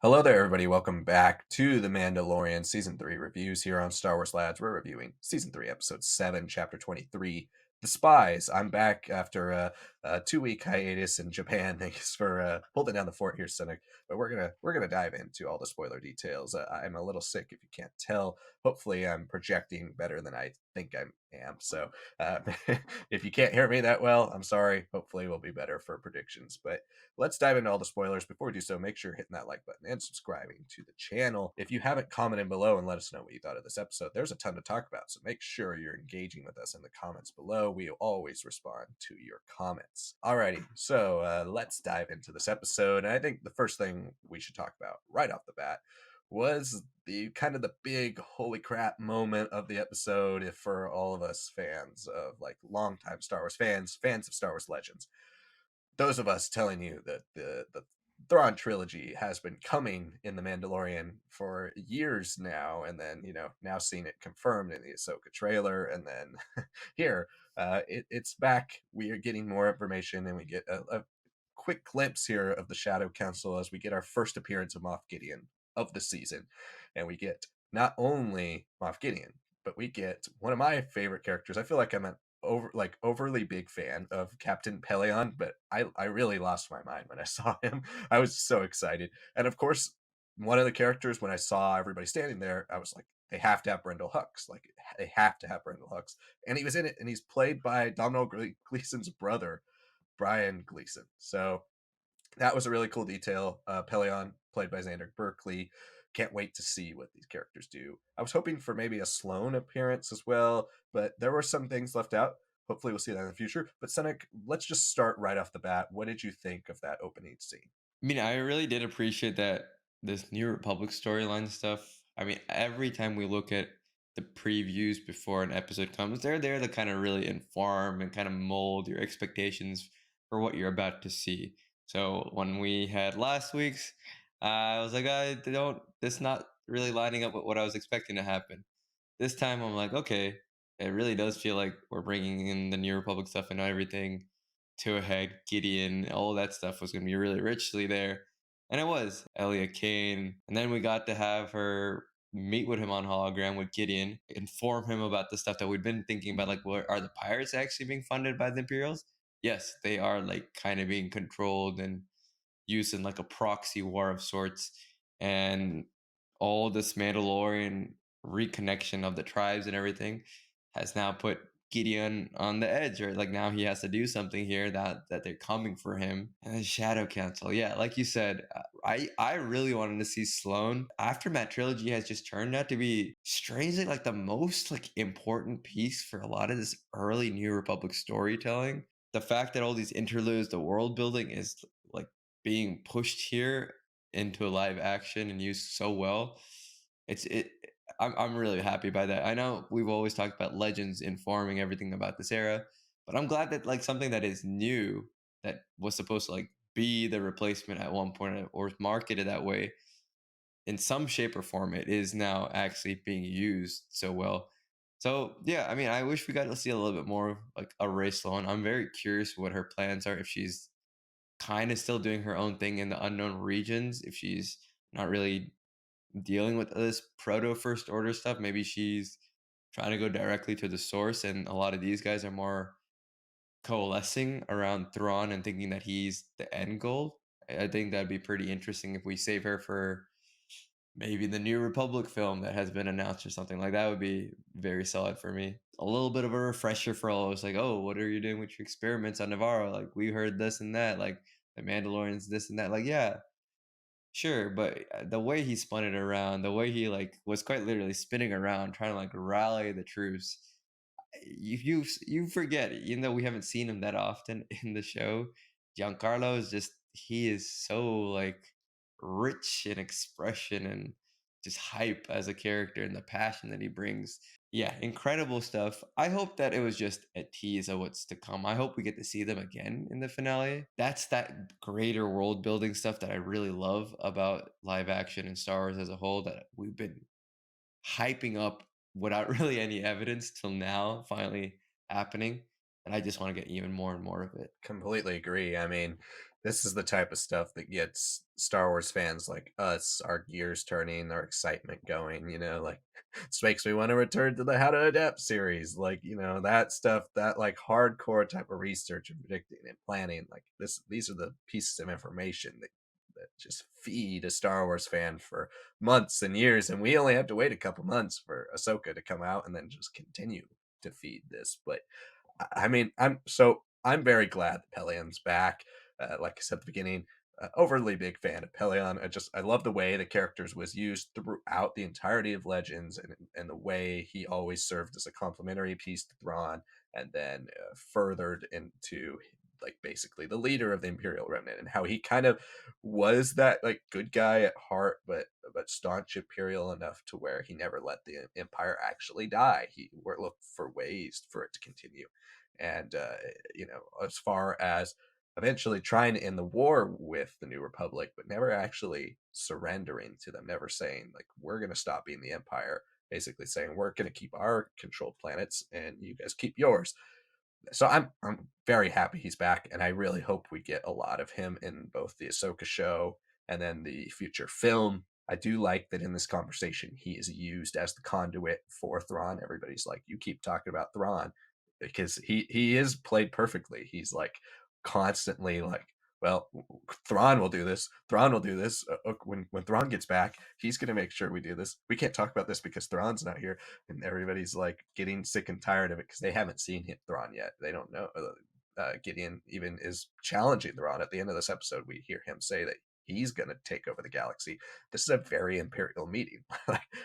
Hello there, everybody. Welcome back to the Mandalorian Season 3 reviews here on Star Wars Lads. We're reviewing Season 3, Episode 7, Chapter 23, The Spies. I'm back after a 2-week hiatus in Japan. Thanks for holding down the fort here, Sanak. But we're gonna dive into all the spoiler details. I'm a little sick, if you can't tell. Hopefully, I'm projecting better than I think I am. So uh, if you can't hear me that well, I'm sorry. Hopefully, we'll be better for predictions. But let's dive into all the spoilers. Before we do so, make sure you're hitting that like button and subscribing to the channel. If you haven't, commented below and let us know what you thought of this episode. There's a ton to talk about, so make sure you're engaging with us in the comments below. We always respond to your comments. Alrighty, so let's dive into this episode. And I think the first thing we should talk about right off the bat was the kind of the big holy crap moment of the episode, if for all of us fans of like longtime Star Wars fans of Star Wars Legends, those of us telling you that the Thrawn trilogy has been coming in the Mandalorian for years now, and then now seeing it confirmed in the Ahsoka trailer, and then here it's back. We are getting more information, and we get a quick glimpse here of the Shadow Council as we get our first appearance of Moff Gideon of the season, and we get not only Moff Gideon, but we get one of my favorite characters. I feel like I'm an overly big fan of Captain Peleon, but I really lost my mind when I saw him. I was so excited. And of course, one of the characters, when I saw everybody standing there, I was like, they have to have Brendel Hux. Like, they have to have Brendel Hux. And he was in it, and he's played by Domhnall Gleeson's brother, Brian Gleeson. So that was a really cool detail. Pelion, played by Xander Berkeley. Can't wait to see what these characters do. I was hoping for maybe a Sloane appearance as well, but there were some things left out. Hopefully, we'll see that in the future. But Senek, let's just start right off the bat. What did you think of that opening scene? I really did appreciate that this New Republic storyline stuff. Every time we look at the previews before an episode comes, they're there to kind of really inform and kind of mold your expectations for what you're about to see. So when we had last week's, I was like, I don't, this not really lining up with what I was expecting to happen. This time I'm like, okay, it really does feel like we're bringing in the New Republic stuff and everything to a head. Gideon, all that stuff was going to be really richly there. And it was. Elia Kane. And then we got to have her meet with him on hologram with Gideon, inform him about the stuff that we'd been thinking about. Like, what are the pirates actually being funded by the Imperials? Yes, they are like kind of being controlled and used in like a proxy war of sorts. And all this Mandalorian reconnection of the tribes and everything has now put Gideon on the edge, right? Like now he has to do something here that they're coming for him. And then Shadow Council, yeah, like you said, I really wanted to see Sloane. Aftermath trilogy has just turned out to be strangely like the most like important piece for a lot of this early New Republic storytelling. The fact that all these interludes, the world building is like being pushed here into live action and used so well. It's it. I'm really happy by that. I know we've always talked about Legends informing everything about this era, but I'm glad that like something that is new that was supposed to like be the replacement at one point or marketed that way in some shape or form, it is now actually being used so well. So yeah, I wish we got to see a little bit more like a Ray Sloan. I'm very curious what her plans are, if she's kind of still doing her own thing in the unknown regions, if she's not really dealing with this proto first order stuff. Maybe she's trying to go directly to the source, and a lot of these guys are more coalescing around Thrawn and thinking that he's the end goal. I think that'd be pretty interesting if we save her for maybe the New Republic film that has been announced or something like that. Would be very solid for me. A little bit of a refresher for all of us, like, oh, what are you doing with your experiments on Navarro? Like, we heard this and that, like the Mandalorians, this and that. Like, yeah, sure, but the way he spun it around, the way he like was quite literally spinning around, trying to like rally the troops. You forget, even though we haven't seen him that often in the show, Giancarlo is just he is so like rich in expression and just hype as a character and the passion that he brings. Yeah, incredible stuff. I hope that it was just a tease of what's to come. I hope we get to see them again in the finale. That's that greater world building stuff that I really love about live action and Star Wars as a whole that we've been hyping up without really any evidence till now finally happening. and I just want to get even more and more of it. Completely agree. I mean, this is the type of stuff that gets Star Wars fans like us, our gears turning, our excitement going, like this makes me want to return to the How to Adapt series. Like, that stuff, that like hardcore type of research and predicting and planning, like these are the pieces of information that just feed a Star Wars fan for months and years. And we only have to wait a couple months for Ahsoka to come out and then just continue to feed this. But I mean, I'm very glad that Pelion's back. Like I said at the beginning, overly big fan of Pelion. I love the way the characters was used throughout the entirety of Legends, and the way he always served as a complementary piece to Thrawn, and then furthered into like basically the leader of the Imperial Remnant, and how he kind of was that like good guy at heart, but staunch Imperial enough to where he never let the Empire actually die. He looked for ways for it to continue, and as far as eventually trying to end the war with the New Republic, but never actually surrendering to them, never saying like we're going to stop being the Empire, basically saying we're going to keep our controlled planets and you guys keep yours. So I'm very happy he's back, and I really hope we get a lot of him in both the Ahsoka show and then the future film. I do like that in this conversation he is used as the conduit for Thrawn. Everybody's like, you keep talking about Thrawn because he is played perfectly. He's like constantly like, well, Thrawn will do this. Thrawn will do this. When Thrawn gets back, he's going to make sure we do this. We can't talk about this because Thrawn's not here, and everybody's like getting sick and tired of it because they haven't seen hit Thrawn yet. They don't know. Gideon even is challenging Thrawn at the end of this episode. We hear him say that he's going to take over the galaxy. This is a very imperial meeting.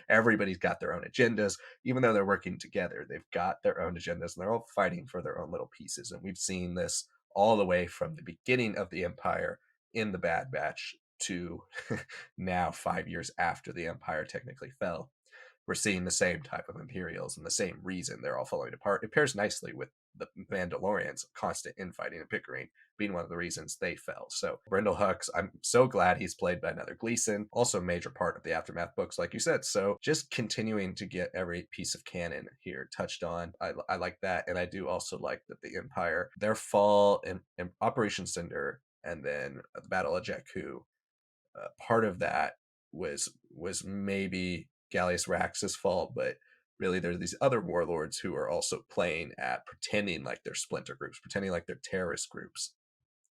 Everybody's got their own agendas, even though they're working together. They've got their own agendas, and they're all fighting for their own little pieces. And we've seen this all the way from the beginning of the Empire in the Bad Batch to now 5 years after the Empire technically fell. We're seeing the same type of Imperials and the same reason they're all falling apart. It pairs nicely with the Mandalorians, constant infighting and bickering being one of the reasons they fell. So Brendel Hux, I'm so glad he's played by another Gleason, also a major part of the Aftermath books, like you said. So just continuing to get every piece of canon here touched on. I like that. And I do also like that the Empire, their fall in Operation Cinder and then the Battle of Jakku, part of that was maybe Gallius Rax's fault, but really there's these other warlords who are also playing at pretending like they're splinter groups, pretending like they're terrorist groups,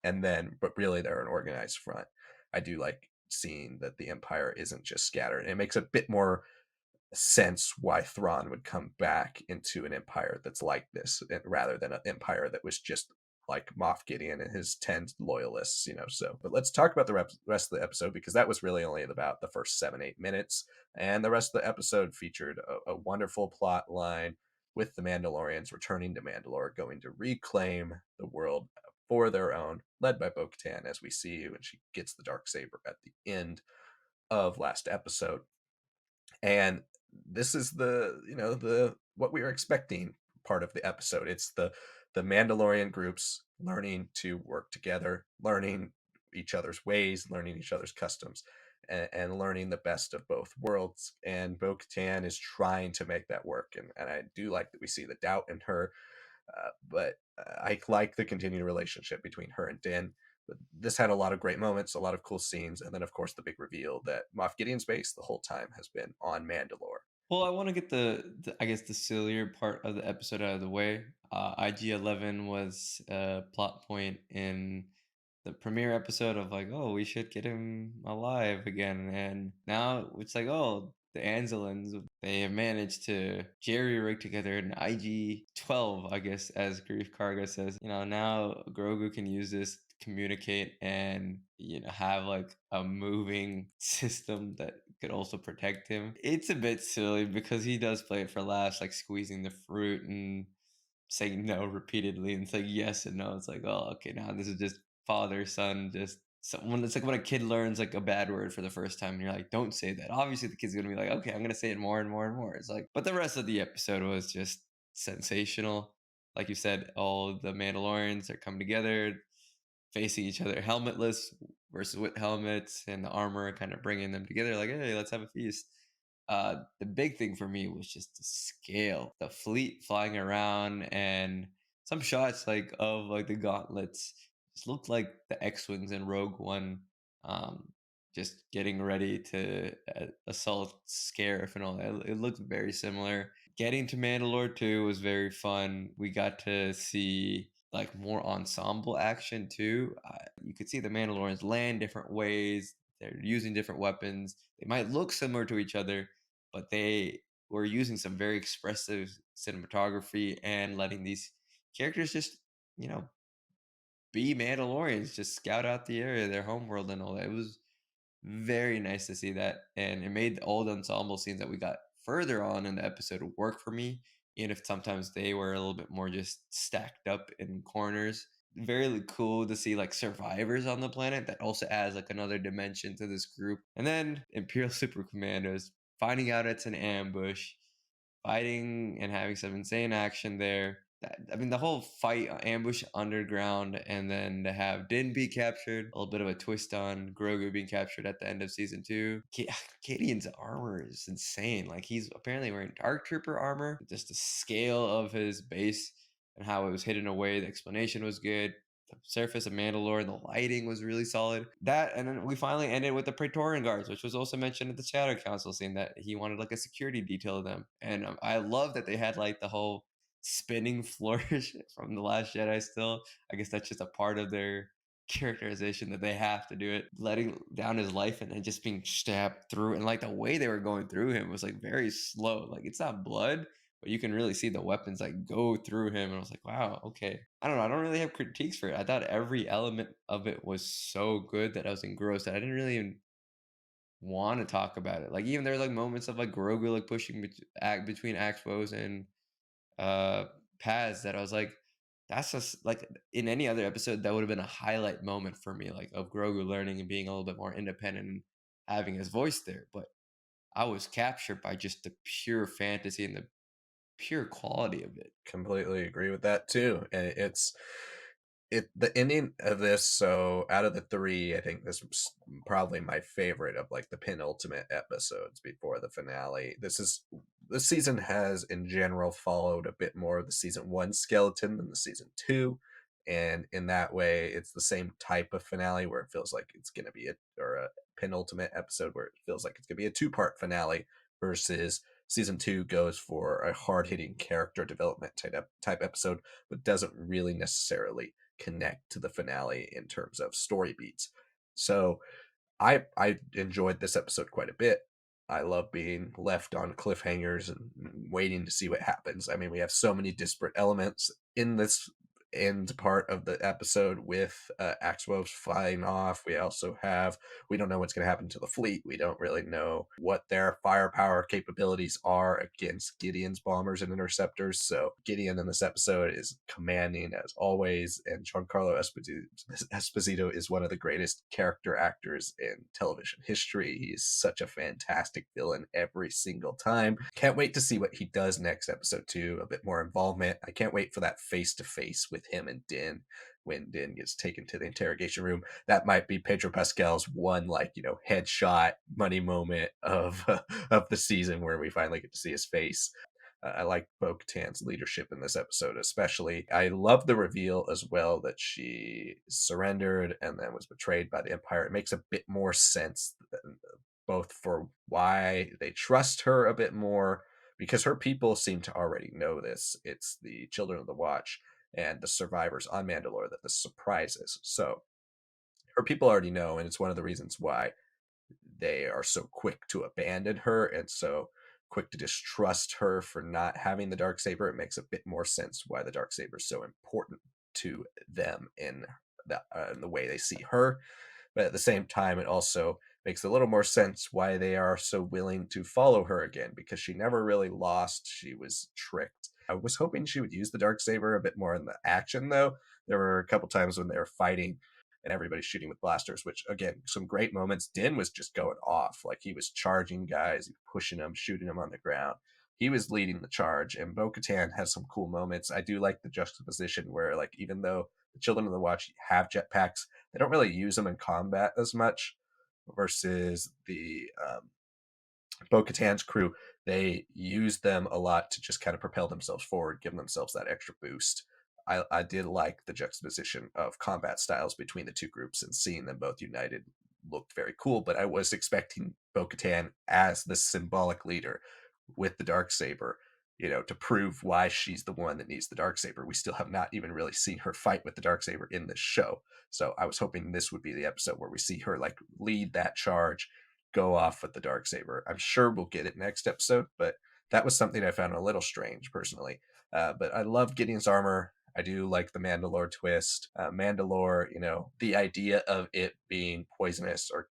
and then but really they're an organized front. I do like seeing that the Empire isn't just scattered. It makes a bit more sense why Thrawn would come back into an empire that's like this rather than an empire that was just like Moff Gideon and his 10 loyalists. So, but let's talk about the rest of the episode because that was really only about the first 7-8 minutes. And the rest of the episode featured a wonderful plot line with the Mandalorians returning to Mandalore, going to reclaim the world for their own, led by Bo Katan, as we see when she gets the dark saber at the end of last episode. And this is the what we were expecting part of the episode. It's the Mandalorian groups learning to work together, learning each other's ways, learning each other's customs, and learning the best of both worlds. And Bo Katan is trying to make that work, and I do like that we see the doubt in her, but I like the continued relationship between her and Din. But this had a lot of great moments, a lot of cool scenes, and then of course the big reveal that Moff Gideon's base the whole time has been on Mandalore. Well, I want to get the I guess the sillier part of the episode out of the way. IG-11 was a plot point in the premiere episode of like, oh, we should get him alive again, and now it's like, oh, the Anzalins, they have managed to jerry rig together an IG-12, I guess, as Grief Karga says. Now Grogu can use this to communicate and have like a moving system that could also protect him. It's a bit silly because he does play it for laughs, like squeezing the fruit and saying no repeatedly and saying yes and no. It's like, oh, okay, now this is just father son, just someone. It's like when a kid learns like a bad word for the first time and you're like, don't say that. Obviously the kid's gonna be like, okay, I'm gonna say it more and more and more. It's like, but the rest of the episode was just sensational. Like you said, all the Mandalorians are coming together, facing each other helmetless versus with helmets, and the armor kind of bringing them together like, hey, let's have a feast. The big thing for me was just the scale, the fleet flying around, and some shots like of like the gauntlets just looked like the X-wings in Rogue One, um, just getting ready to assault Scarif and all that. It looked very similar. Getting to Mandalore too was very fun. We got to see like more ensemble action too. You could see the Mandalorians land different ways. They're using different weapons. They might look similar to each other, but they were using some very expressive cinematography and letting these characters just, you know, be Mandalorians, just scout out the area, their homeworld and all that. It was very nice to see that. And it made all the ensemble scenes that we got further on in the episode work for me, even if sometimes they were a little bit more just stacked up in corners. Very cool to see like survivors on the planet. That also adds like another dimension to this group. And then Imperial Super Commandos, finding out it's an ambush, fighting and having some insane action there. I mean, the whole fight ambush underground, and then to have Din be captured, a little bit of a twist on Grogu being captured at the end of season two. Cadian's armor is insane. Like he's apparently wearing Dark Trooper armor. Just the scale of his base and how it was hidden away. The explanation was good. The surface of Mandalore and the lighting was really solid. That, and then we finally ended with the Praetorian Guards, which was also mentioned at the Shadow Council scene that he wanted like a security detail of them. And I love that they had like the whole spinning flourish from the Last Jedi. Still, I guess that's just a part of their characterization that they have to do it, letting down his life and then just being stabbed through. And like the way they were going through him was like very slow. Like it's not blood, but you can really see the weapons like go through him. And I was like, wow, okay. I don't know. I don't really have critiques for it. I thought every element of it was so good that I was engrossed that I didn't really even want to talk about it. Like even there were like moments of like Grogu like pushing between Axpos and uh Paz that I was like, that's just like in any other episode that would have been a highlight moment for me, like of Grogu learning and being a little bit more independent and having his voice there. But I was captured by just the pure fantasy and the pure quality of it. Completely agree with that too. And the ending of this, so out of the three, I think this was probably my favorite of like the penultimate episodes before the finale. This season has in general followed a bit more of the season one skeleton than the season two. And in that way, it's the same type of finale where it feels like it's gonna be a penultimate episode where it feels like it's gonna be a two-part finale versus season two goes for a hard-hitting character development type episode, but doesn't really necessarily connect to the finale in terms of story beats. So I enjoyed this episode quite a bit. I love being left on cliffhangers and waiting to see what happens. I mean, we have so many disparate elements in this end part of the episode with Axwolves flying off. We don't know what's going to happen to the fleet. We don't really know what their firepower capabilities are against Gideon's bombers and interceptors. So Gideon in this episode is commanding as always, and Giancarlo Esposito is one of the greatest character actors in television history. He's such a fantastic villain every single time. Can't wait to see what he does next episode two. A bit more involvement. I can't wait for that face to face with him and Din when Din gets taken to the interrogation room. That might be Pedro Pascal's one, like, headshot money moment of of the season where we finally get to see his face. I like Bo Katan's leadership in this episode, especially. I love the reveal as well that she surrendered and then was betrayed by the Empire. It makes a bit more sense, both for why they trust her a bit more, because her people seem to already know this. It's the Children of the Watch and the survivors on Mandalore that this surprises. So her people already know, and it's one of the reasons why they are so quick to abandon her and so quick to distrust her for not having the dark saber. It makes a bit more sense why the dark saber is so important to them in the way they see her. But at the same time, it also makes a little more sense why they are so willing to follow her again, because she never really lost. She was tricked. I was hoping she would use the dark saber a bit more in the action, though. There were a couple times when they were fighting and everybody's shooting with blasters, which again, some great moments. Din was just going off. Like he was charging guys, pushing them, shooting them on the ground. He was leading the charge, and Bo Katan has some cool moments. I do like the juxtaposition where, like, even though the Children of the Watch have jetpacks, they don't really use them in combat as much versus the Bo Katan's crew. They use them a lot to just kind of propel themselves forward, give themselves that extra boost. I did like the juxtaposition of combat styles between the two groups, and seeing them both united looked very cool. But I was expecting Bo-Katan as the symbolic leader with the dark saber, to prove why she's the one that needs the dark saber. We still have not even really seen her fight with the dark saber in this show. So I was hoping this would be the episode where we see her like lead that charge, go off with the dark saber. I'm sure we'll get it next episode, but that was something I found a little strange personally. But I love Gideon's armor. I do like the Mandalore twist. Mandalore, the idea of it being poisonous or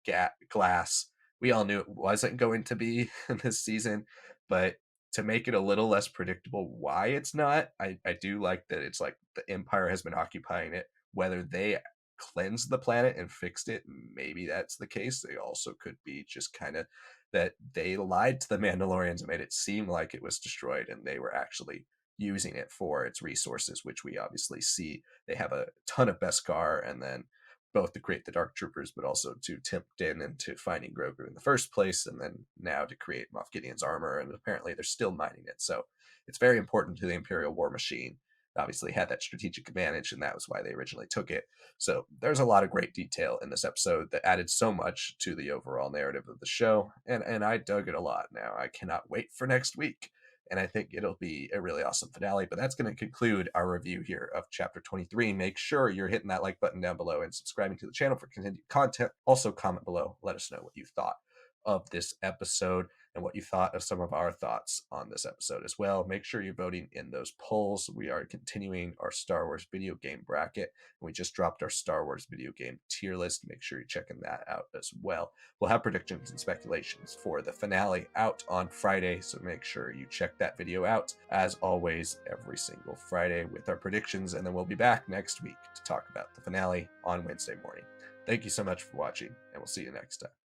glass, we all knew it wasn't going to be in this season, but to make it a little less predictable why it's not, I do like that it's like the Empire has been occupying it. Whether they cleansed the planet and fixed it, maybe that's the case. They also could be just kind of that they lied to the Mandalorians and made it seem like it was destroyed, and they were actually using it for its resources, which we obviously see. They have a ton of Beskar, and then both to create the Dark Troopers, but also to tempt Din into finding Grogu in the first place, and then now to create Moff Gideon's armor, and apparently they're still mining it. So it's very important to the Imperial war machine. Obviously had that strategic advantage, and that was why they originally took it. So there's a lot of great detail in this episode that added so much to the overall narrative of the show, and I dug it a lot. Now I cannot wait for next week, and I think it'll be a really awesome finale. But that's going to conclude our review here of Chapter 23. Make sure you're hitting that like button down below and subscribing to the channel for continued content. Also, comment below. Let us know what you thought of this episode and what you thought of some of our thoughts on this episode as well. Make sure you're voting in those polls. We are continuing our Star Wars video game bracket, and we just dropped our Star Wars video game tier list. Make sure you're checking that out as well. We'll have predictions and speculations for the finale out on Friday, so make sure you check that video out, as always, every single Friday with our predictions, and then we'll be back next week to talk about the finale on Wednesday morning. Thank you so much for watching, and we'll see you next time.